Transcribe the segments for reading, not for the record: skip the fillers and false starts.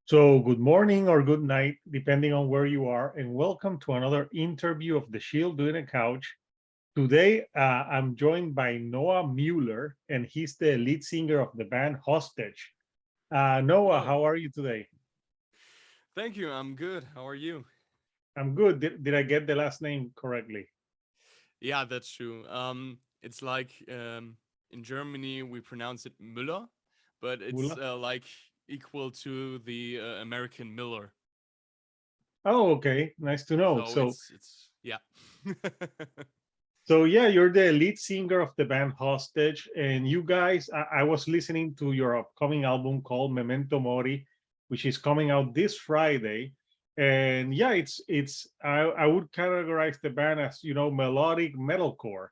So, good morning or good night, depending on where you are, and welcome to another interview of The Shield Doing a Couch. Today, I'm joined by Noah Müller, and he's the lead singer of the band Hostage. Noah, Hello. how are you today? Thank you. I'm good. How are you? I'm good. Did I get the last name correctly? Yeah, that's true. It's like in Germany we pronounce it Müller, but it's Müller? like equal to the American Miller. Oh, okay. Nice to know. So it's yeah. So yeah, you're the lead singer of the band Hostage, and you guys, I was listening to your upcoming album called Memento Mori, which is coming out this Friday. And yeah, I would categorize the band as melodic metalcore,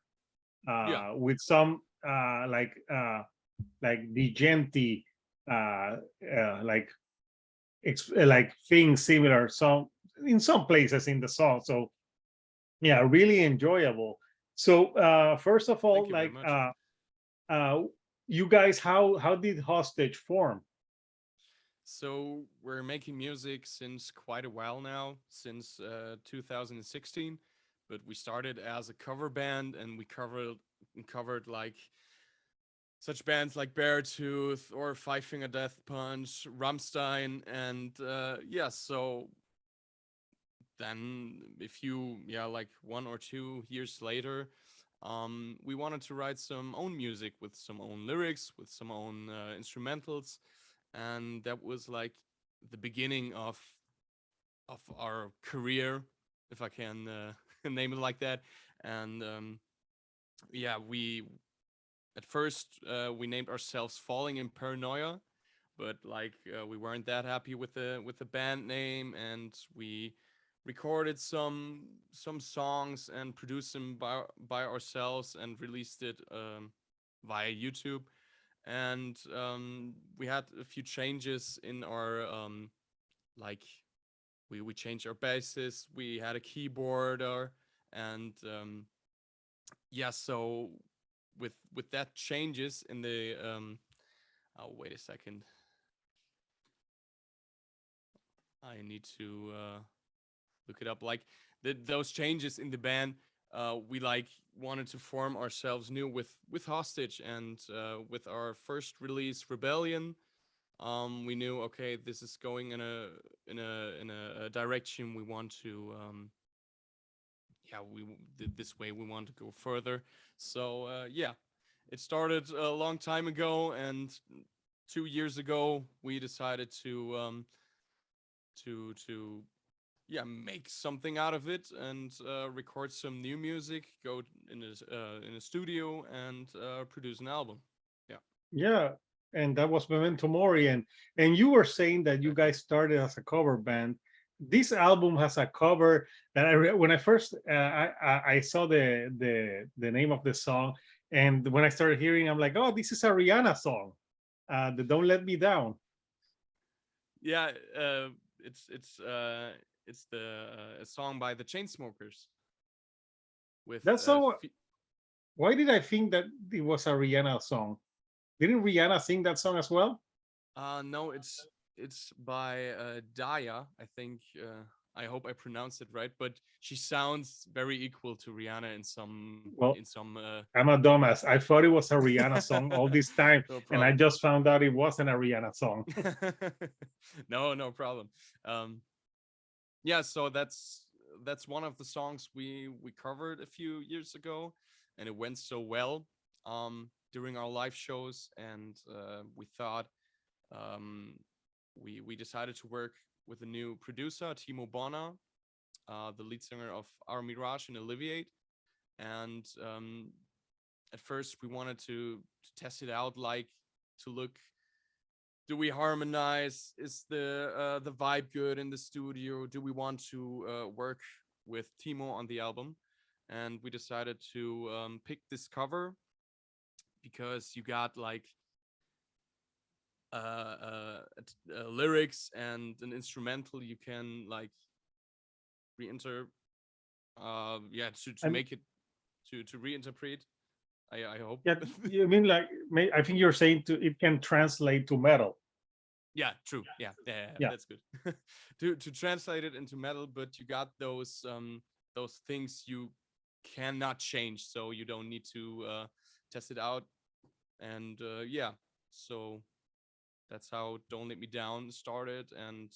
Yeah. with some like Digenti, like like things similar some in some places in the song. So yeah, really enjoyable. So first of Thank all, you very much. uh you guys, how did Hostage form? So we're making music since quite a while now, since 2016. But we started as a cover band, and we covered like such bands like Beartooth or Five Finger Death Punch, Rammstein, and yeah. So then, if you like 1 or 2 years later, we wanted to write some own music with some own lyrics, with some own instrumentals, and that was like the beginning of our career, if I can name it like that. And yeah, we at first we named ourselves Falling in Paranoia, but like we weren't that happy with the band name, and we recorded some songs and produced them by ourselves and released it via YouTube. And we had a few changes in our like we changed our bassist, we had a keyboarder, and yeah. So with that changes in the oh, wait a second, I need to look it up. Like those changes in the band, we like wanted to form ourselves new with Hostage, and with our first release, Rebellion. We knew, okay, this is going in a direction we want to. Yeah, this way we want to go further. So yeah, it started a long time ago, and 2 years ago we decided to yeah, make something out of it and record some new music, go in a studio, and produce an album. Yeah, Yeah, and that was Memento Mori, and you were saying that you exactly. guys started as a cover band. This album has a cover that when I first I saw the name of the song, and when I started hearing, I'm like, oh, this is a Rihanna song, the "Don't Let Me Down." Yeah, it's it's uh, it's the a song by the Chainsmokers with That's so. Why did I think that it was a Rihanna song? Didn't Rihanna sing that song as well? no, it's by Daya. I think I hope I pronounced it right, but she sounds very equal to Rihanna in Well, some I'm a dumbass. I thought it was a Rihanna song all this time, no and I problem. just found out it wasn't a Rihanna song. No problem. Um, yeah, so that's one of the songs we covered a few years ago, and it went so well during our live shows, and we thought um, we decided to work with a new producer, Timo Bonner, the lead singer of Our Mirage and Alleviate. And at first, we wanted to test it out, like to look. Do we harmonize? Is the vibe good in the studio? Do we want to work with Timo on the album? And we decided to pick this cover because you got like lyrics and an instrumental you can like re-enter yeah, to And make it to reinterpret. I hope. yeah, you mean like I think you're saying to it can translate to metal. Yeah, true. Yeah, yeah, yeah, Yeah. that's good. To translate it into metal, but you got those things you cannot change, so you don't need to test it out. And yeah, so that's how Don't Let Me Down started, and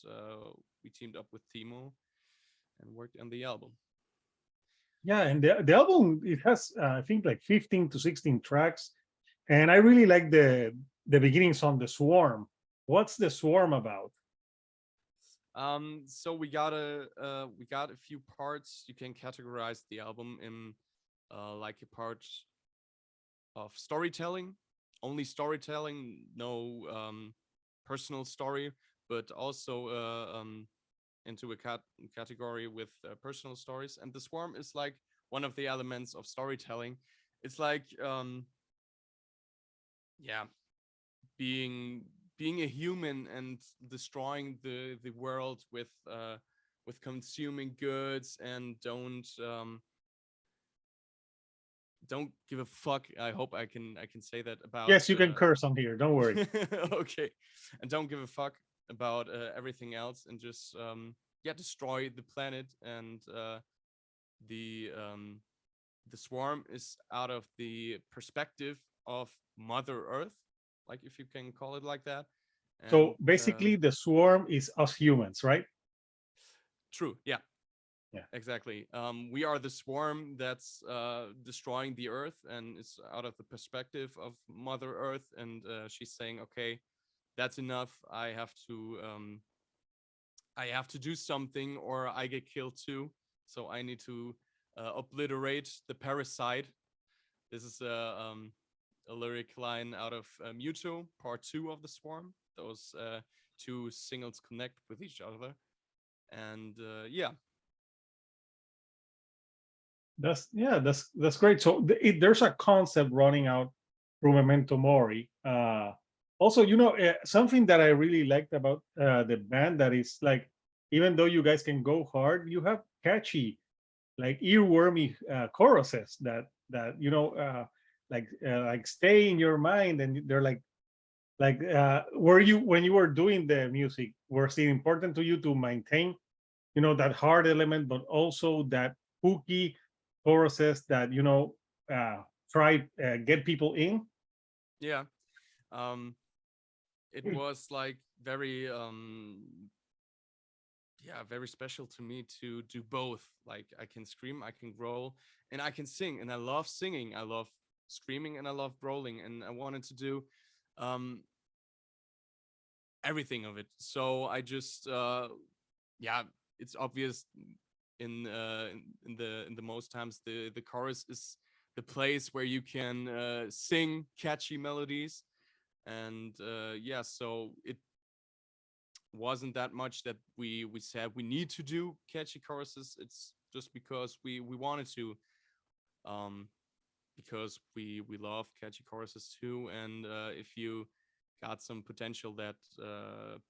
we teamed up with Timo and worked on the album. Yeah, and the album, it has I think like 15 to 16 tracks, and I really like the beginning song, The Swarm. What's The Swarm about? So we got a few parts. You can categorize the album in like a part of storytelling, only storytelling, no personal story, but also into a category with personal stories. And the swarm is like one of the elements of storytelling. It's like yeah, being being a human and destroying the world with consuming goods and don't give a fuck. I hope I can say that about Yes, you can curse on here. Don't worry. okay, and don't give a fuck about everything else, and just yeah, destroy the planet. And the um the swarm is out of the perspective of Mother Earth, like if you can call it like that. So And basically, the swarm is us humans, right? true, yeah, Yeah. exactly. We are the swarm that's destroying the Earth, and it's out of the perspective of Mother Earth. And she's saying, okay, that's enough. I have to do something, or I get killed too. So I need to obliterate the parasite. This is a lyric line out of Muto, part two of the Swarm. Those two singles connect with each other, and yeah, That's great. So there's a concept running out through Memento Mori. Also, something that I really liked about the band, that is like, even though you guys can go hard, you have catchy, like earwormy choruses that like stay in your mind, and they're like were you, when you were doing the music, was it important to you to maintain, that hard element, but also that hooky choruses that uh, try get people in? yeah. Um, it was like very yeah, very special to me to do both. Like I can scream, I can growl, and I can sing, and I love singing. I love screaming, and I love growling, and I wanted to do um everything of it. So I just yeah, it's obvious in the most times the chorus is the place where you can sing catchy melodies. And yeah, so it wasn't that much that we said we need to do catchy choruses. It's just because we wanted to, um because we love catchy choruses too. And if you got some potential that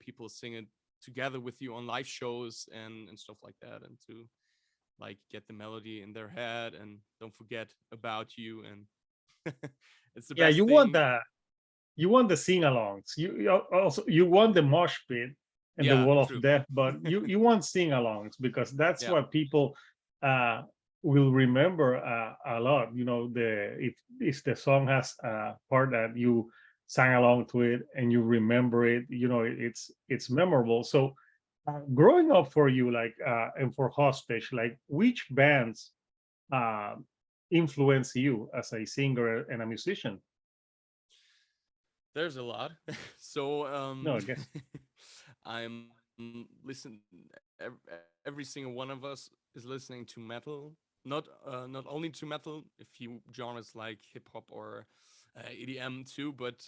people sing it together with you on live shows and stuff like that, and to like get the melody in their head and don't forget about you. And it's the Yeah, best thing. you want the sing-alongs. Also, you want the mosh pit and the Yeah, wall of true. death, but you want sing-alongs, because that's Yeah, what people uh, will remember a lot. The if the song has a part that you sang along to it and you remember it, it's memorable. So, growing up for you, like, and for Hostage, like, which bands uh, influence you as a singer and a musician? there's a lot. So No, I guess. I'm listen every single one of us is listening to metal. Not only to metal, a few genres like hip hop or EDM too, but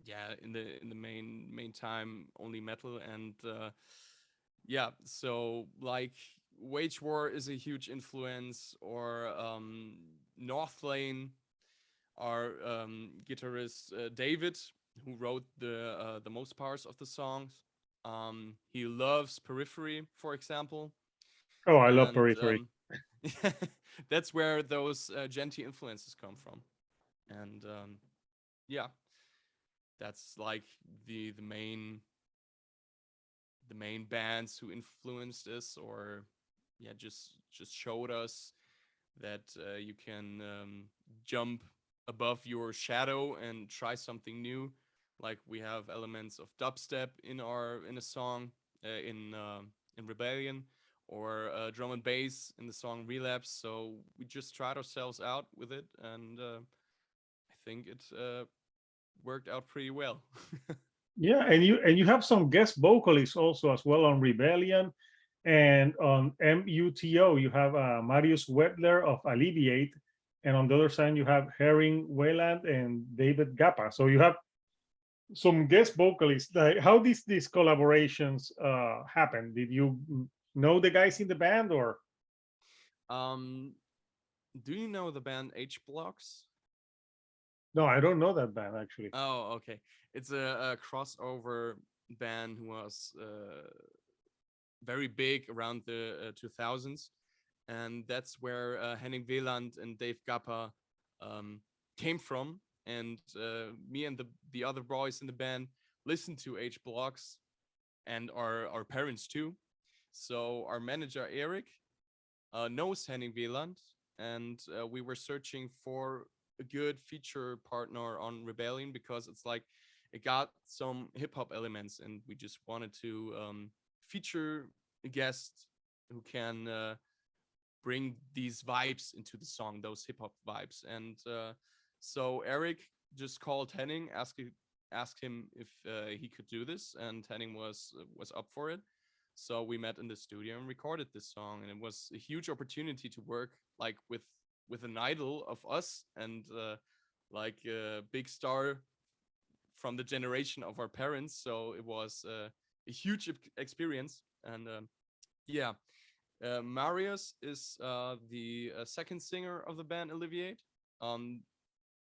yeah, in the main time only metal. And yeah, so like Wage War is a huge influence, or North Lane, our guitarist David, who wrote the most parts of the songs. He loves Periphery, for example. Oh, I love And Periphery. that's where those genty influences come from. And yeah, that's like the main bands who influenced us, or yeah, just showed us that you can jump above your shadow and try something new. Like we have elements of dubstep in a song, in Rebellion, or drum and bass in the song Relapse. So we just tried ourselves out with it, and I think it worked out pretty well. Yeah, and you have some guest vocalists also as well on Rebellion, and on MUTO you have Marius Wedler of Alleviate, and on the other side you have Herring Wayland and David Gappa. So you have some guest vocalists. Like, how these collaborations happen? Did you know the guys in the band, or um, do you know the band H Blocks? no? I don't know that band actually. Oh, okay. It's a crossover band who was very big around the 2000s, and that's where Henning Wieland and Dave Gappa um, came from. And me and the other boys in the band listened to H Blocks, and our parents too. So our manager Eric knows Henning Wieland, and we were searching for a good feature partner on Rebellion, because it's like it got some hip hop elements, and we just wanted to feature a guest who can bring these vibes into the song, those hip hop vibes. And so Eric just called Henning, asked him if he could do this, and Henning was up for it. So we met in the studio and recorded this song, and it was a huge opportunity to work like with an idol of us, and like a big star from the generation of our parents. So it was a huge experience. And yeah, Marius is the second singer of the band Alleviate. Um,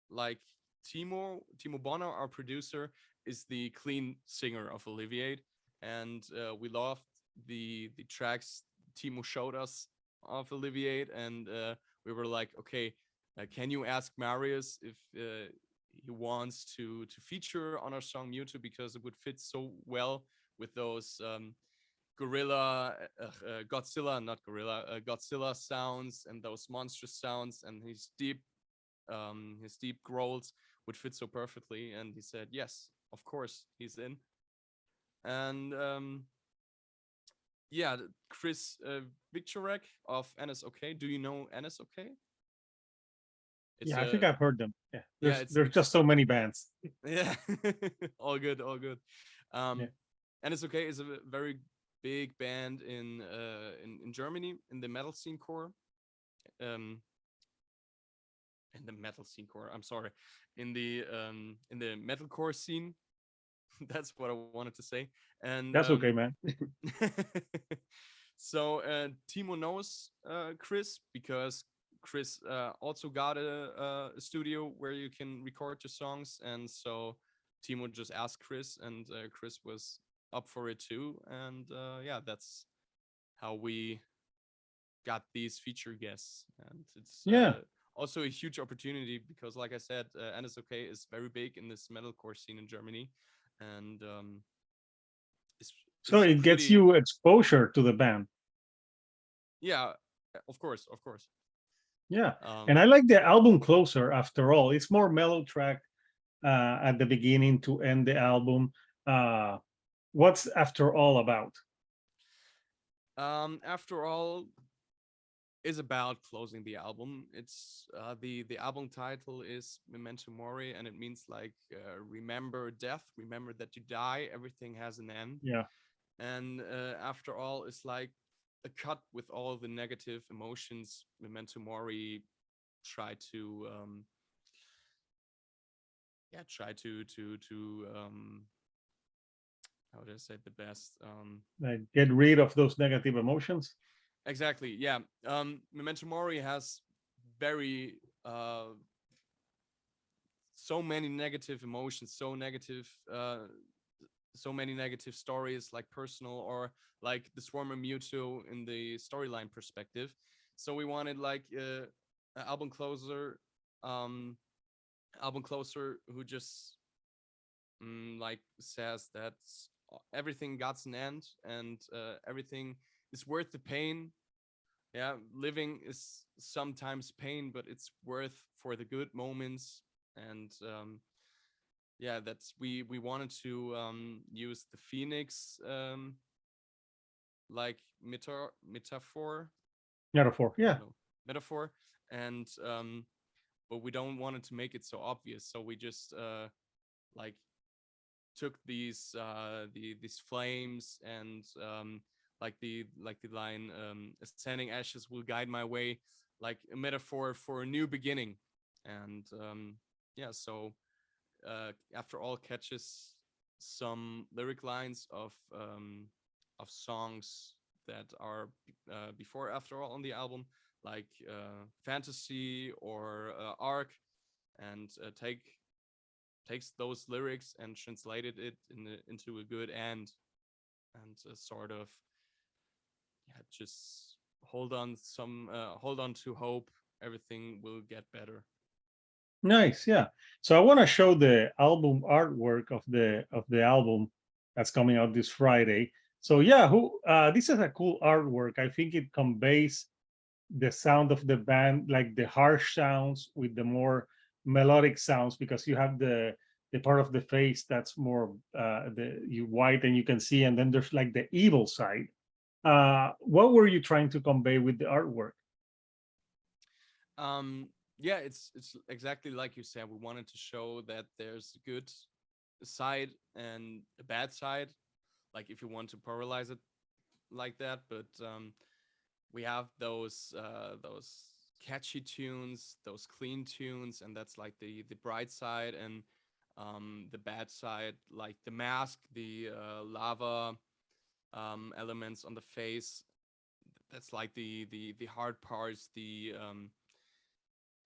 like Timo Bonner, our producer, is the clean singer of Alleviate, and we loved the tracks Timo showed us of Alleviate, and we were like, okay, can you ask Marius if he wants to feature on our song Mewtwo, because it would fit so well with those gorilla Godzilla, not gorilla, Godzilla sounds, and those monstrous sounds, and his deep growls would fit so perfectly. And he said yes, of course, he's in. And yeah, Chris Victorek of NSOK. Do you know NSOK? It's Yeah, I think a I've heard them. Yeah, yeah, there's it's just so many bands. yeah, all good, all good. Yeah, NSOK is a very big band in Germany, in the metal scene core. Um, in the metal scene core. I'm sorry, in the metalcore scene. That's what I wanted to say. And that's okay, man. so Timo knows Chris, because Chris also got a studio where you can record your songs, and so Timo just asked Chris, and Chris was up for it too. And yeah, that's how we got these feature guests. And it's Yeah. also a huge opportunity, because like I said, NSOK is very big in this metalcore scene in Germany, and it's So it's it gets pretty, you exposure to the band. yeah, of course, of course. Yeah, and um I like the album closer. After all, it's more mellow track at the beginning to end the album. Uh, what's After All about? After all is about closing the album. It's the album title is Memento Mori, and it means like remember death, remember that you die, everything has an end. Yeah, And after all, it's like a cut with all the negative emotions Memento Mori try to try to how do I say it the best? like get rid of those negative emotions. Exactly, yeah. Memento Mori has very so many negative emotions, so many negative stories, like personal, or like the Swarmer Mewtwo in the storyline perspective. So we wanted like an um album closer who just like says that everything got an end, and everything is worth the pain. Yeah, living is sometimes pain, but it's worth for the good moments. And yeah, that's we wanted to use the phoenix like metaphor. Metaphor. I Yeah. don't know, metaphor. And but we don't want it to make it so obvious, so we just like took these flames, and like the line, ascending ashes will guide my way, like a metaphor for a new beginning. And yeah, so after all catches some lyric lines of songs that are before after all on the album, like fantasy or arc, and takes those lyrics and translated it into a good end, and sort of, yeah, just hold on to hope, everything will get better. Nice. Yeah. So I want to show the album artwork of the album that's coming out this Friday. So yeah, who this is a cool artwork. I think it conveys the sound of the band, like the harsh sounds with the more melodic sounds, because you have the part of the face that's more the you white and you can see, and then there's like the evil side. What were you trying to convey with the artwork? Yeah, it's exactly like you said. We wanted to show that there's a good side and a bad side, like if you want to pluralize it like that. But we have those catchy tunes, those clean tunes, and that's like the bright side. And the bad side, like the mask, the lava elements on the face, that's like the hard parts, the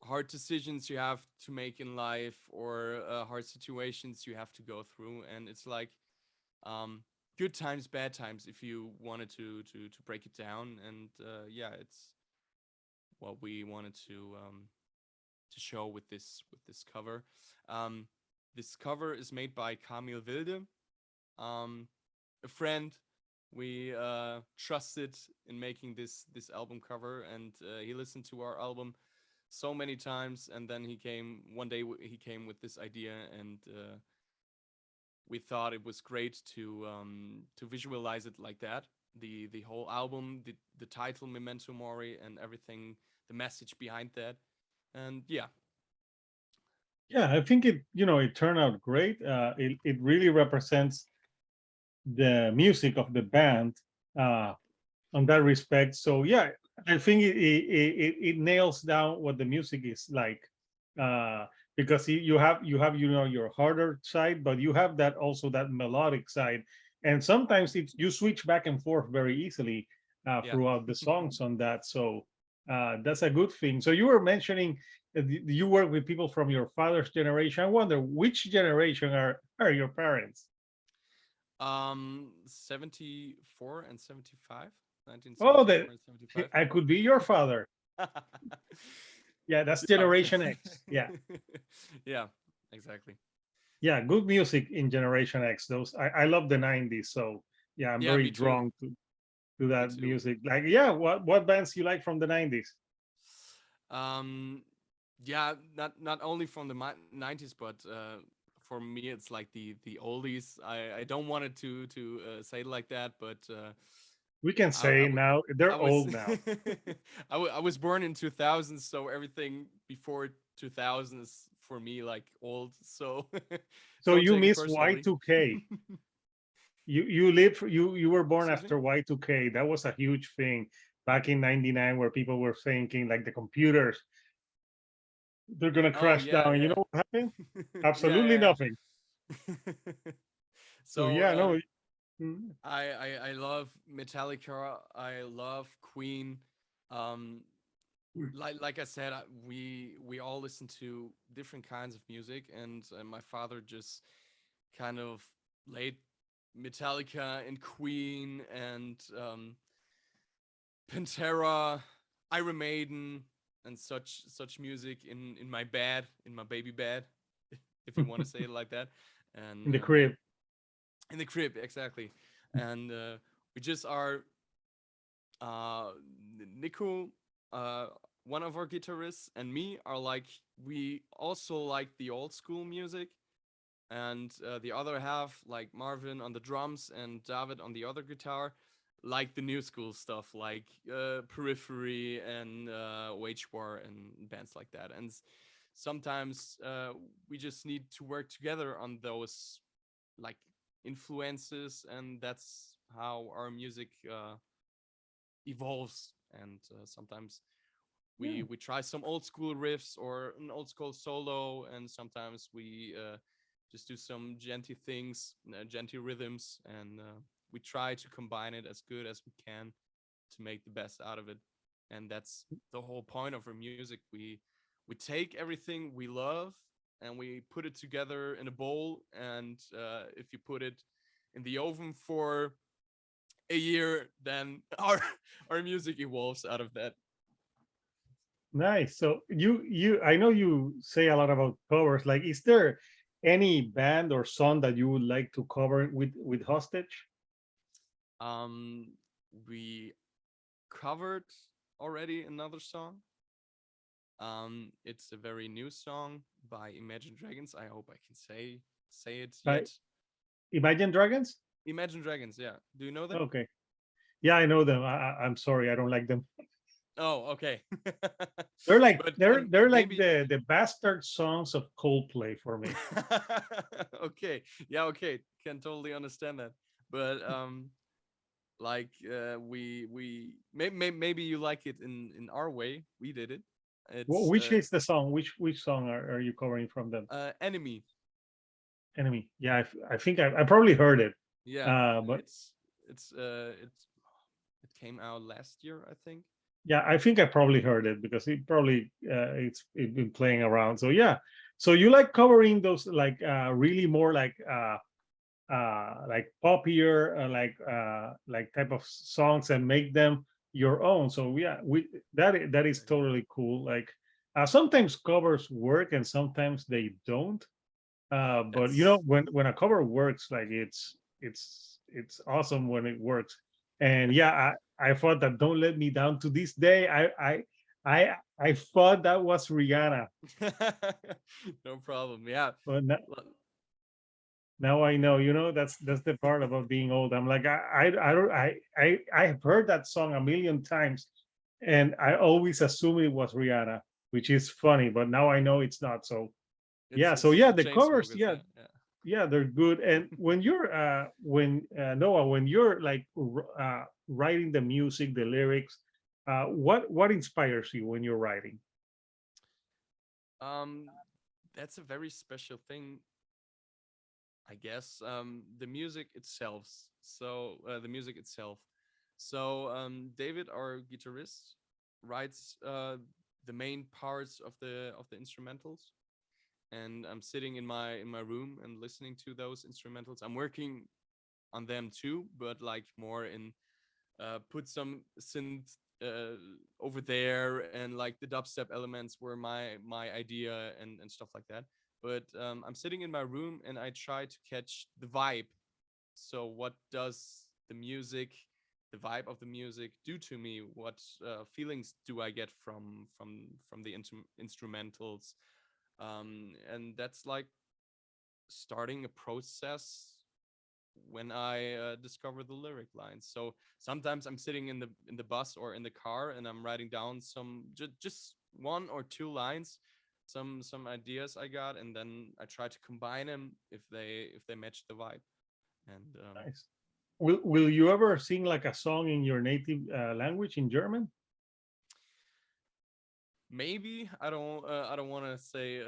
hard decisions you have to make in life, or hard situations you have to go through. And it's like um, good times, bad times, if you wanted to break it down. And yeah, it's what we wanted to show with this cover. Um, this cover is made by Kamil Wilde, a friend we trusted in making this album cover, and he listened to our album so many times, and then he came one day. He came with this idea, and we thought it was great to visualize it like that. The whole album, the title Memento Mori, and everything, the message behind that. And yeah. Yeah, I think it turned out great. It really represents the music of the band uh, on that respect. So yeah, I think it nails down what the music is like, uh, because you have your harder side, but you have that also that melodic side, and sometimes you switch back and forth very easily Yeah. throughout the songs on that. So that's a good thing. So you were mentioning you work with people from your father's generation. I wonder which generation are your parents? 74 and 75, Oh, 1974 and 75. I could be your father. Yeah, that's Yeah. Generation X. Yeah, Yeah, exactly. yeah, good music in Generation X. Those I love the '90s, so yeah, I'm Yeah, very me too. drawn to Me that too. music. Like, yeah, what bands you like from the '90s? Um, yeah, not only from the 90s, but for me, it's like the oldies. I don't want it to say it like that, but We can I, I, say w- now I they're was old now. I was born in 2000, so everything before 2000 is for me like old. So So don't you take it miss personally. Y2K. You were born Excuse me? after Y2K. That was a huge thing back in '99, where people were thinking like the computers they're gonna Oh crash yeah, down. You yeah. know what happened? Yeah, Absolutely yeah, nothing. yeah. So So yeah, no. Mm. I love Metallica. I love Queen. Um, like I said, we all listen to different kinds of music, and my father just kind of laid Metallica and Queen and Pantera, Iron Maiden, and such music in my bed, in my baby bed, if you want to say it like that. and In the crib. in the crib exactly. And we just are Nico, uh, one of our guitarists, and me are like, we also like the old school music, and the other half, like Marvin on the drums and David on the other guitar, like the new school stuff, like Periphery and Wage War and bands like that. And sometimes we just need to work together on those like influences, and that's how our music evolves. And sometimes Yeah. we try some old school riffs or an old school solo, and sometimes we just do some genty things, genty rhythms, and we try to combine it as good as we can to make the best out of it. And that's the whole point of our music. We take everything we love and we put it together in a bowl, and if you put it in the oven for a year, then our music evolves out of that. Nice. So I know you say a lot about covers. Like, is there any band or song that you would like to cover with Hostage? Um, we covered already another song. It's a very new song by Imagine Dragons. I hope I can say it By yet. Imagine Dragons? Imagine Dragons, yeah. Do you know them? Okay. Yeah, I know them. I'm sorry, I don't like them. Oh, okay. They're like But they're like maybe the bastard songs of Coldplay for me. okay. Yeah, okay. Can totally understand that. But like maybe you like it in our way. We did it. It's Which is the song? Which song are you covering from them? Enemy. Enemy. Yeah, I think I probably heard it. Yeah, But it's it came out last year, I think. yeah, I think I probably heard it because it probably it's been playing around. So yeah, so you like covering those like really more like poppier like type of songs and make them your own. So yeah, that is totally cool. Like sometimes covers work and sometimes they don't. But you know That's when a cover works, like it's awesome when it works. And yeah, I thought that "Don't Let Me Down" to this day. I thought that was Rihanna, no problem. Yeah. but L- now I know. You know that's the part about being old. I'm like I don't I have heard that song a million times, and I always assume it was Rihanna, which is funny. But now I know it's not. So yeah, so it's yeah, the the chain covers, smokers, yeah, yeah, yeah. yeah, they're good. And when you're Noah, when you're like writing the music, the lyrics, what inspires you when you're writing? Um, that's a very special thing, I guess. The music itself. So the music itself. So David, our guitarist, writes the main parts of the instrumentals, and I'm sitting in my room and listening to those instrumentals. I'm working on them too, but like more in put some synth over there, and like the dubstep elements were my idea and stuff like that. But I'm sitting in my room and I try to catch the vibe. So what does the music, the vibe of the music do to me? What feelings do I get from the instrumentals? And that's like starting a process when I discover the lyric lines. So sometimes I'm sitting in the bus or in the car and I'm writing down some just one or two lines, some ideas I got, and then I try to combine them if they match the vibe. And Nice. Will you ever sing like a song in your native language in German? maybe I don't want to say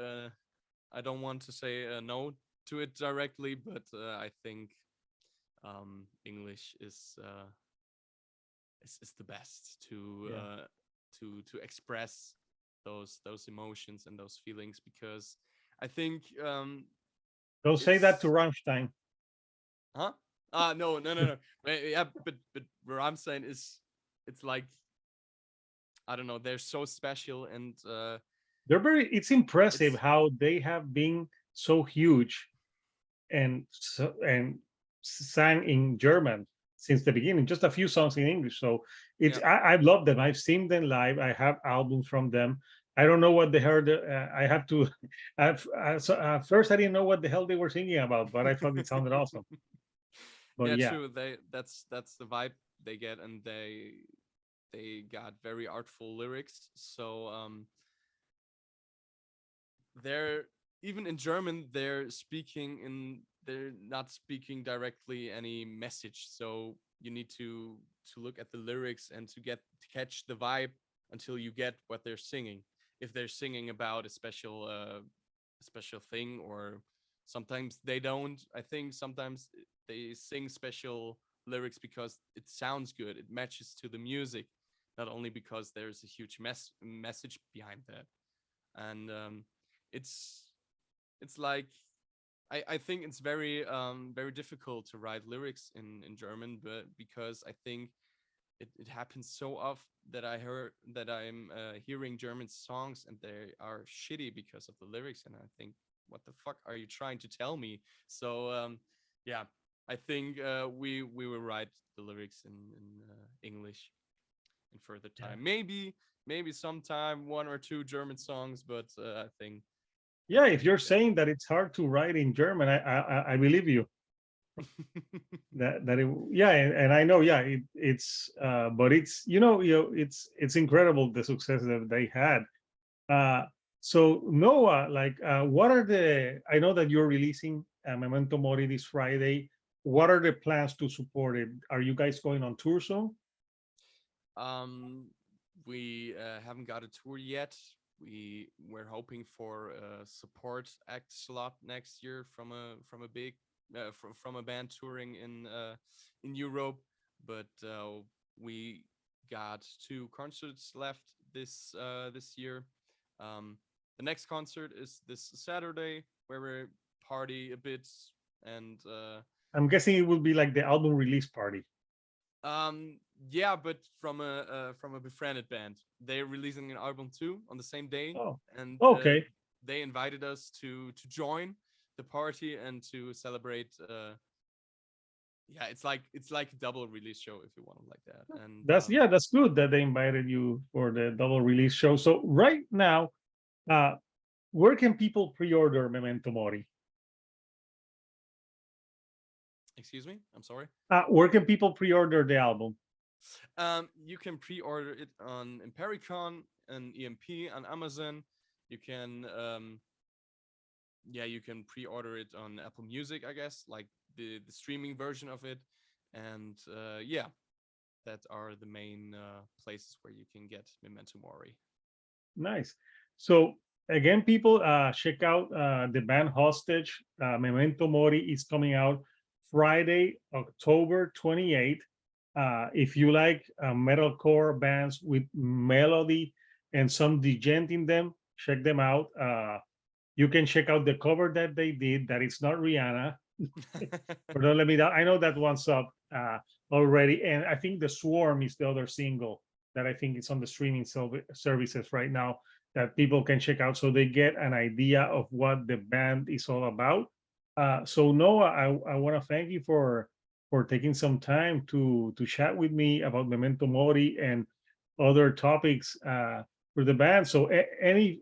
I don't want to say no to it directly, but I think English is the best Yeah. to express those emotions and those feelings, because I think Don't say that to it's Rammstein. huh no. Yeah, but what I'm saying is it's like, I don't know, they're so special, and They're very. It's impressive it's how they have been so huge and sang in German since the beginning. Just a few songs in English. So Yeah. I love them. I've seen them live. I have albums from them. I don't know what they heard. I have to. First, I didn't know what the hell they were singing about, but I thought it sounded awesome. But Yeah, yeah, true. That's the vibe they get, and they got very artful lyrics. So they're even in German, they're not speaking directly any message. So you need to look at the lyrics and to catch the vibe until you get what they're singing. If they're singing about a special thing, or sometimes they don't. I think sometimes they sing special lyrics because it sounds good. It matches to the music, not only because there's a huge message behind that. And it's it's like I think it's very difficult to write lyrics in German, but because I think it happens so often that I'm hearing German songs and they are shitty because of the lyrics, and I think, what the fuck are you trying to tell me? So yeah, I think we will write the lyrics in English in further yeah, time. Maybe sometime one or two German songs, but I think yeah. If think you're saying that it's hard to write in German, I believe you. Yeah, and I know, yeah, but it's it's incredible the success that they had. Uh, so Noah, like, what are I know that you're releasing Memento Mori this Friday. What are the plans to support it? Are you guys going on tour soon? um we haven't got a tour yet. We're hoping for a support act slot next year from a big from a band touring in Europe, but we got two concerts left this year. The next concert is this Saturday, where we party a bit, and I'm guessing it will be like the album release party. yeah, but from a befriended band. They're releasing an album too on the same day, Oh, and okay, they invited us to join the party and to celebrate. Yeah, it's like a double release show, if you want it like that. And that's good that they invited you for the double release show. So right now, uh, where can people pre-order Memento Mori? excuse me, I'm sorry. Where can people pre-order the album? You can pre-order it on Impericon and EMP on Amazon. You can yeah, you can pre-order it on Apple Music, I guess, like the streaming version of it. And yeah, that are the main places where you can get Memento Mori. Nice. So again, people, check out the band Hostage. Memento Mori is coming out Friday, October 28th. If you like metalcore bands with melody and some djent in them, check them out. You can check out the cover that they did. That it's not Rihanna. Or don't let me down. I know that one's up already, and I think the Swarm is the other single that I think is on the streaming services right now that people can check out, so they get an idea of what the band is all about. So Noah, I want to thank you for taking some time to chat with me about Memento Mori and other topics for the band. So any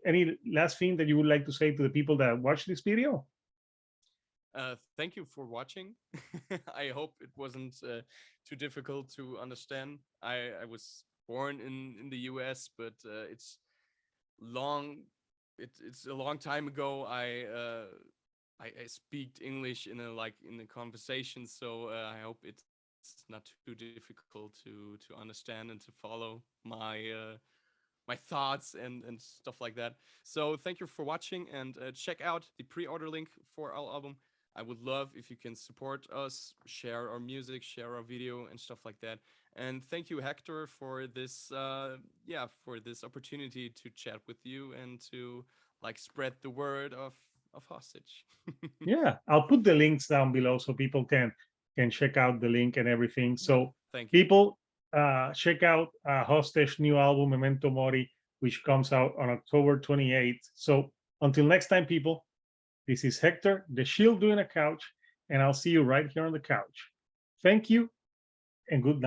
last thing that you would like to say to the people that watch this video? Thank you for watching. I hope it wasn't too difficult to understand. I was born in the US, but long it's a long time ago. I speak English in a in a conversation, so I hope it's not too difficult to understand and to follow my thoughts and stuff like that. So thank you for watching, and check out the pre-order link for our album. I would love if you can support us, share our music, share our video, and stuff like that. And thank you, Hector, for this for this opportunity to chat with you and to spread the word of Hostage. Yeah, I'll put the links down below so people can check out the link and everything. Yeah, So thank you. people, check out Hostage new album Memento Mori, which comes out on October 28th. So until next time, people, this is Hector, the Shield doing a couch, and I'll see you right here on the couch. Thank you and good night.